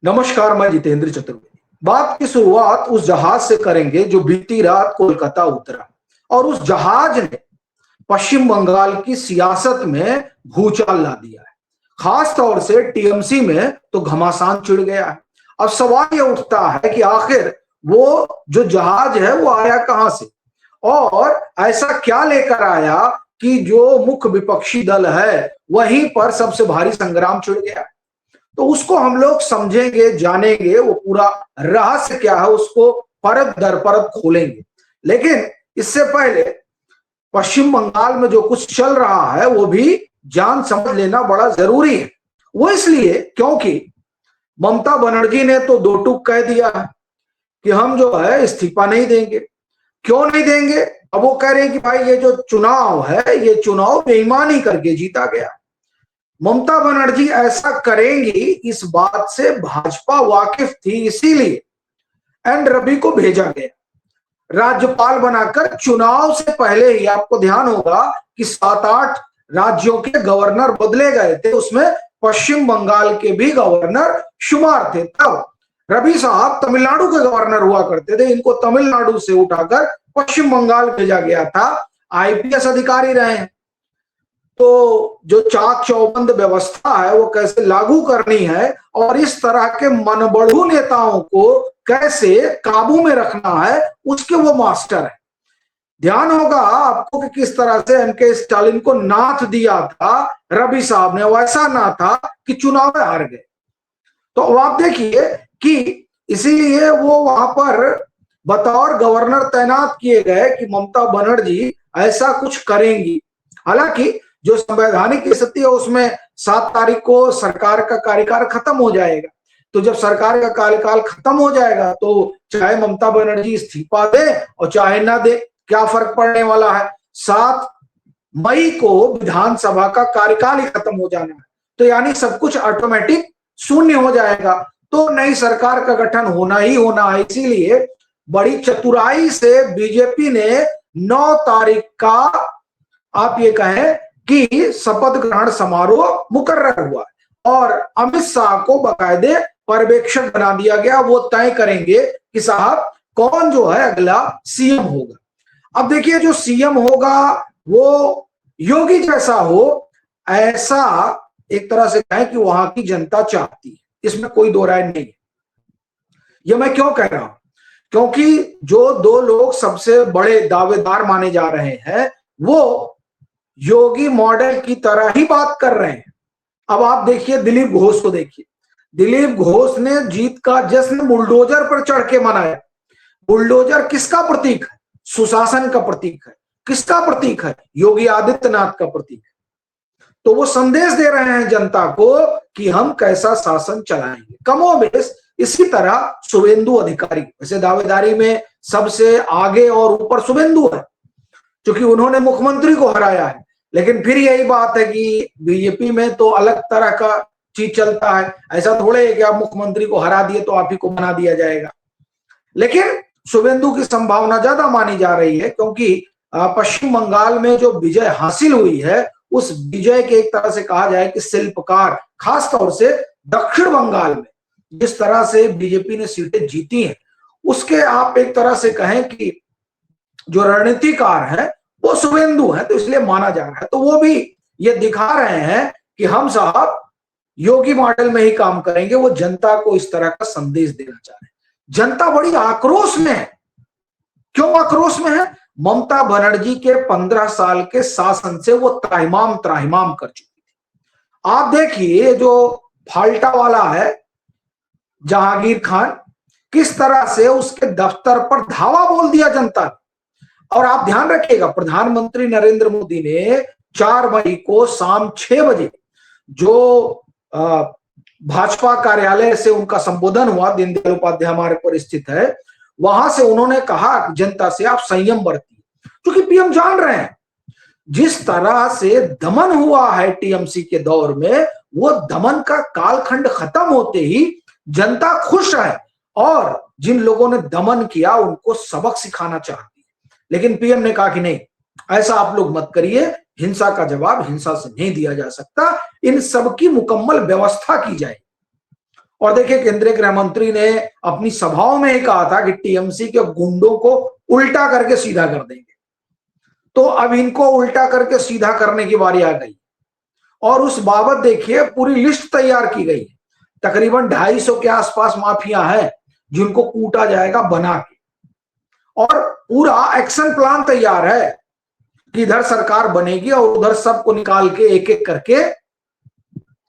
नमस्कार, मैं जितेंद्र चतुर्वेदी। बात की शुरुआत उस जहाज से करेंगे जो बीती रात कोलकाता उतरा और उस जहाज ने पश्चिम बंगाल की सियासत में भूचाल ला दिया है। खास तौर से टीएमसी में तो घमासान छिड़ गया है। अब सवाल यह उठता है कि आखिर वो जो जहाज है वो आया कहां से और ऐसा क्या लेकर आया कि जो मुख्य विपक्षी दल है वहीं पर सबसे भारी संग्राम छिड़ गया। तो उसको हम लोग समझेंगे, जानेंगे, वो पूरा रहस्य क्या है उसको परत दर परत खोलेंगे। लेकिन इससे पहले पश्चिम बंगाल में जो कुछ चल रहा है वो भी जान समझ लेना बड़ा जरूरी है। वो इसलिए क्योंकि ममता बनर्जी ने तो दो टूक कह दिया है कि हम जो है इस्तीफा नहीं देंगे। क्यों नहीं देंगे? अब वो कह रहे हैं कि भाई ये जो चुनाव है ये चुनाव बेईमानी करके जीता गया। ममता बनर्जी ऐसा करेंगी इस बात से भाजपा वाकिफ थी, इसीलिए एन रवि को भेजा गया राज्यपाल बनाकर। चुनाव से पहले ही आपको ध्यान होगा कि 7-8 राज्यों के गवर्नर बदले गए थे, उसमें पश्चिम बंगाल के भी गवर्नर शुमार थे। तब रवि साहब तमिलनाडु के गवर्नर हुआ करते थे, इनको तमिलनाडु से उठाकर पश्चिम बंगाल भेजा गया था। आईपीएस अधिकारी रहे हैं, तो जो चाक चौबंद व्यवस्था है वो कैसे लागू करनी है और इस तरह के मनबढ़ू नेताओं को कैसे काबू में रखना है उसके वो मास्टर है। ध्यान होगा आपको कि किस तरह से एमके स्टालिन को नाथ दिया था रवि साहब ने, वैसा ना था कि चुनाव में हार गए। तो अब आप देखिए कि इसीलिए वो वहां पर बतौर गवर्नर तैनात किए गए कि ममता बनर्जी ऐसा कुछ करेंगी। हालांकि जो संवैधानिक स्थिति है उसमें 7 तारीख को सरकार का कार्यकाल खत्म हो जाएगा। तो जब सरकार का कार्यकाल खत्म हो जाएगा तो चाहे ममता बनर्जी इस्तीफा दे और चाहे ना दे, क्या फर्क पड़ने वाला है। 7 मई को विधानसभा का कार्यकाल ही खत्म हो जाना है, तो यानी सब कुछ ऑटोमेटिक शून्य हो जाएगा। तो नई सरकार का गठन होना ही होना है। इसीलिए बड़ी चतुराई से बीजेपी ने 9 तारीख का आप ये कहें कि शपथ ग्रहण समारोह मुकर्रर हुआ और अमित शाह को बाकायदे पर्यवेक्षक बना दिया गया। वो तय करेंगे कि साहब कौन जो है अगला सीएम होगा। अब देखिए जो सीएम होगा वो योगी जैसा हो, ऐसा एक तरह से कहें कि वहां की जनता चाहती है, इसमें कोई दो राय नहीं है। यह मैं क्यों कह रहा हूं? क्योंकि जो 2 लोग सबसे बड़े दावेदार माने जा रहे हैं वो योगी मॉडल की तरह ही बात कर रहे हैं। अब आप देखिए दिलीप घोष को देखिए। दिलीप घोष ने जीत का जश्न बुलडोजर पर चढ़ के मनाया। बुलडोजर किसका प्रतीक है? सुशासन का प्रतीक है। किसका प्रतीक है? योगी आदित्यनाथ का प्रतीक है। तो वो संदेश दे रहे हैं जनता को कि हम कैसा शासन चलाएंगे। कमोबेश इसी तरह शुभेंदु अधिकारी, वैसे दावेदारी में सबसे आगे और ऊपर शुभेंदु है क्योंकि उन्होंने मुख्यमंत्री को हराया है। लेकिन फिर यही बात है कि बीजेपी में तो अलग तरह का चीज चलता है। ऐसा थोड़े है कि आप मुख्यमंत्री को हरा दिए तो आप ही को बना दिया जाएगा। लेकिन शुभेंदु की संभावना ज्यादा मानी जा रही है क्योंकि पश्चिम बंगाल में जो विजय हासिल हुई है उस विजय के एक तरह से कहा जाए कि शिल्पकार, खास तौर से दक्षिण बंगाल में जिस तरह से बीजेपी ने सीटें जीती हैं उसके आप एक तरह से कहें कि जो रणनीतिकार है वो शुभेंदु है, तो इसलिए माना जा रहा है। तो वो भी ये दिखा रहे हैं कि हम साहब योगी मॉडल में ही काम करेंगे। वो जनता को इस तरह का संदेश देना चाह रहे हैं। जनता बड़ी आक्रोश में है। क्यों आक्रोश में है? ममता बनर्जी के 15 साल के शासन से वो त्राहिमाम कर चुकी थी। आप देखिए जो फाल्टा वाला है जहांगीर खान, किस तरह से उसके दफ्तर पर धावा बोल दिया जनता ने। और आप ध्यान रखिएगा प्रधानमंत्री नरेंद्र मोदी ने 4 मई को शाम 6 बजे जो भाजपा कार्यालय से उनका संबोधन हुआ, दीनदयाल उपाध्याय हमारे पर स्थित है, वहां से उन्होंने कहा जनता से आप संयम बरतिए। क्योंकि पीएम जान रहे हैं जिस तरह से दमन हुआ है टीएमसी के दौर में, वो दमन का कालखंड खत्म होते ही जनता खुश है और जिन लोगों ने दमन किया उनको सबक सिखाना चाहती है। लेकिन पीएम ने कहा कि नहीं, ऐसा आप लोग मत करिए, हिंसा का जवाब हिंसा से नहीं दिया जा सकता, इन सब की मुकम्मल व्यवस्था की जाए। और देखिए केंद्रीय गृह मंत्री ने अपनी सभाओं में ही कहा था कि टीएमसी के गुंडों को उल्टा करके सीधा कर देंगे। तो अब इनको उल्टा करके सीधा करने की बारी आ गई और उस बाबत देखिए पूरी लिस्ट तैयार की गई। तकरीबन 250 के आसपास माफिया है जिनको कूटा जाएगा बना के, और पूरा एक्शन प्लान तैयार है कि इधर सरकार बनेगी और उधर सबको निकाल के एक एक करके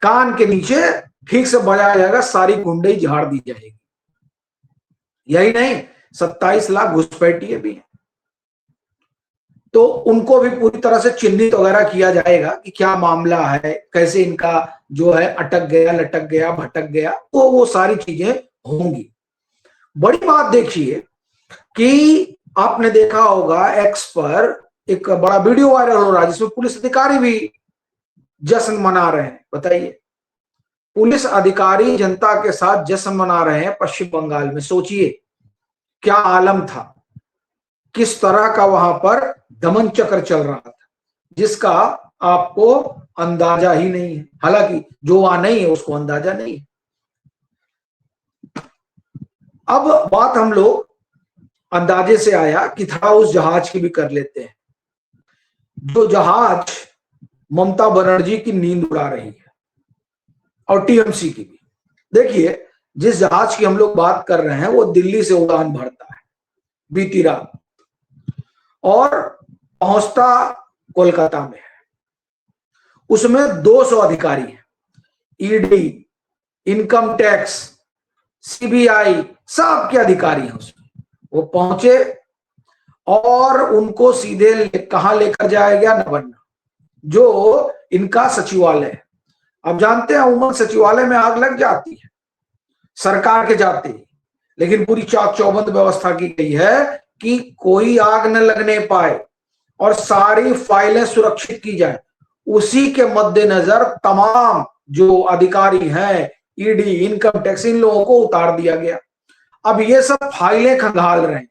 कान के नीचे ठीक से बजाया जाएगा, सारी गुंडई झाड़ दी जाएगी। यही नहीं, 27 लाख घुसपैठिए भी हैं, तो उनको भी पूरी तरह से चिन्हित वगैरह किया जाएगा कि क्या मामला है, कैसे इनका जो है अटक गया, लटक गया, भटक गया, तो वो सारी चीजें होंगी। बड़ी बात देखिए कि आपने देखा होगा एक्स पर एक बड़ा वीडियो वायरल हो रहा है जिसमें पुलिस अधिकारी भी जश्न मना रहे हैं। बताइए, पुलिस अधिकारी जनता के साथ जश्न मना रहे हैं पश्चिम बंगाल में। सोचिए क्या आलम था, किस तरह का वहां पर दमन चक्र चल रहा था जिसका आपको अंदाजा ही नहीं है। हालांकि जो वहां नहीं है उसको अंदाजा नहीं है। अब बात हम लोग अंदाजे से आया कि थोड़ा उस जहाज की भी कर लेते हैं, जो जहाज ममता बनर्जी की नींद उड़ा रही है और टीएमसी की भी। देखिए जिस जहाज की हम लोग बात कर रहे हैं वो दिल्ली से उड़ान भरता है बीती रात और पहुंचता कोलकाता में है। उसमें 200 अधिकारी हैं, ईडी, इनकम टैक्स, सीबीआई, सब के अधिकारी हैं उसमें। वो पहुंचे और उनको सीधे कहां लेकर जाया गया? नवन्ना, जो इनका सचिवालय है। अब जानते हैं उमन सचिवालय में आग लग जाती है सरकार के जाते ही, लेकिन पूरी चाक चौबंद व्यवस्था की गई है कि कोई आग न लगने पाए और सारी फाइलें सुरक्षित की जाए। उसी के मद्देनजर तमाम जो अधिकारी हैं, ईडी, इनकम टैक्स, इन लोगों को उतार दिया गया। अब ये सब फाइलें खंगाल रहे हैं।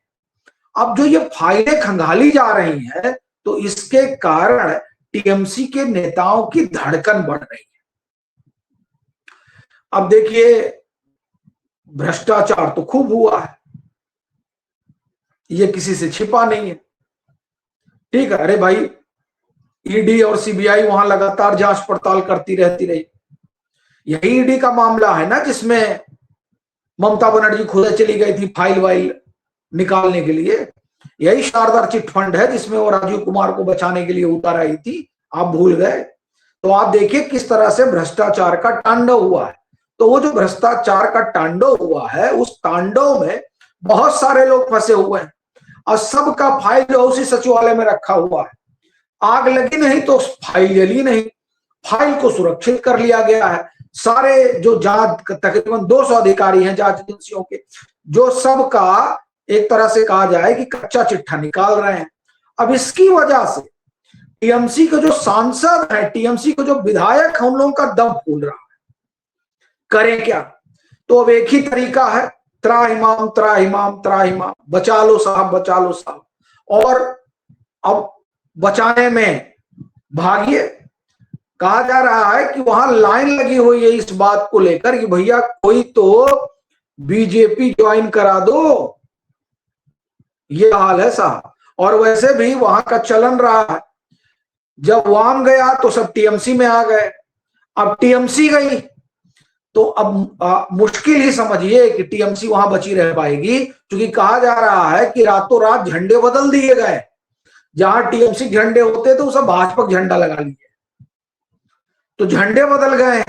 अब जो ये फाइलें खंगाली जा रही हैं तो इसके कारण टीएमसी के नेताओं की धड़कन बढ़ रही है। अब देखिए भ्रष्टाचार तो खूब हुआ है, ये किसी से छिपा नहीं है। ठीक है, अरे भाई ईडी और सीबीआई वहां लगातार जांच पड़ताल करती रहती रही। यही ईडी का मामला है ना जिसमें ममता बनर्जी खुद चली गई थी फाइल वाइल निकालने के लिए। यही शारदा चिट फंड है जिसमें वो राजीव कुमार को बचाने के लिए उतर आई थी, आप भूल गए। तो आप देखिए किस तरह से भ्रष्टाचार का तांडव हुआ है। तो वो जो भ्रष्टाचार का तांडव हुआ है उस तांडव में बहुत सारे लोग फंसे हुए हैं और सबका फाइल उसी सचिवालय में रखा हुआ है। आग लगी नहीं तो फाइल जली नहीं, फाइल को सुरक्षित कर लिया गया है। सारे जो जांच, तकरीबन 200 अधिकारी हैं जांच एजेंसियों के, जो सबका एक तरह से कहा जाए कि कच्चा चिट्ठा निकाल रहे हैं। अब इसकी वजह से टीएमसी के जो सांसद हैं, टीएमसी के जो विधायक हैं, उन लोगों का दम फूल रहा है। करें क्या? तो अब एक ही तरीका है, त्राहिमाम त्राहिमाम त्राहिमाम, बचा लो साहब, बचा लो साहब। और अब बचाने में भागिए। कहा जा रहा है कि वहां लाइन लगी हुई है इस बात को लेकर कि भैया कोई तो बीजेपी ज्वाइन करा दो, ये हाल है साहब। और वैसे भी वहां का चलन रहा है, जब वाम गया तो सब टीएमसी में आ गए, अब टीएमसी गई तो अब मुश्किल ही समझिए कि टीएमसी वहां बची रह पाएगी, क्योंकि कहा जा रहा है कि रातों रात झंडे बदल दिए गए। जहां टीएमसी झंडे होते तो सब भाजपा झंडा लगा लिए, तो झंडे बदल गए।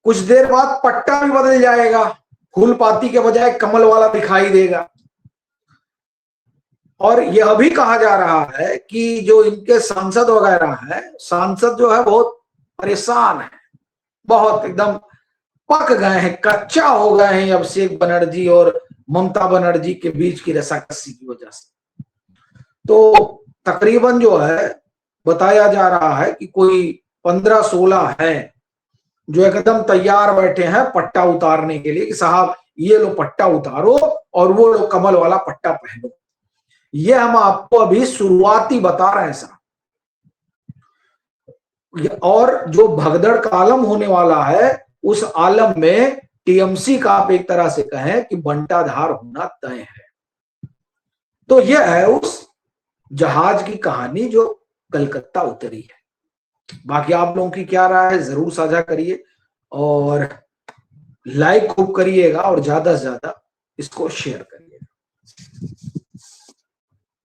कुछ देर बाद पट्टा भी बदल जाएगा, फूल पाती के बजाय कमल वाला दिखाई देगा। और यह भी कहा जा रहा है कि जो इनके सांसद वगैरह है, सांसद जो है बहुत परेशान है, बहुत एकदम पक गए हैं, कच्चा हो गए हैं अभिषेक बनर्जी और ममता बनर्जी के बीच की रसाकसी की वजह से। तो तकरीबन जो है बताया जा रहा है कि कोई 15-16 है जो एकदम तैयार बैठे हैं पट्टा उतारने के लिए कि साहब ये लो पट्टा उतारो और वो लो कमल वाला पट्टा पहनो। ये हम आपको अभी शुरुआती बता रहे हैं साहब, और जो भगदड़ का आलम होने वाला है उस आलम में टीएमसी का आप एक तरह से कहें कि बंटाधार होना तय है। तो यह है उस जहाज की कहानी जो कलकत्ता उतरी है। बाकी आप लोगों की क्या राय है जरूर साझा करिए और लाइक खूब करिएगा और ज्यादा से ज्यादा इसको शेयर करिएगा।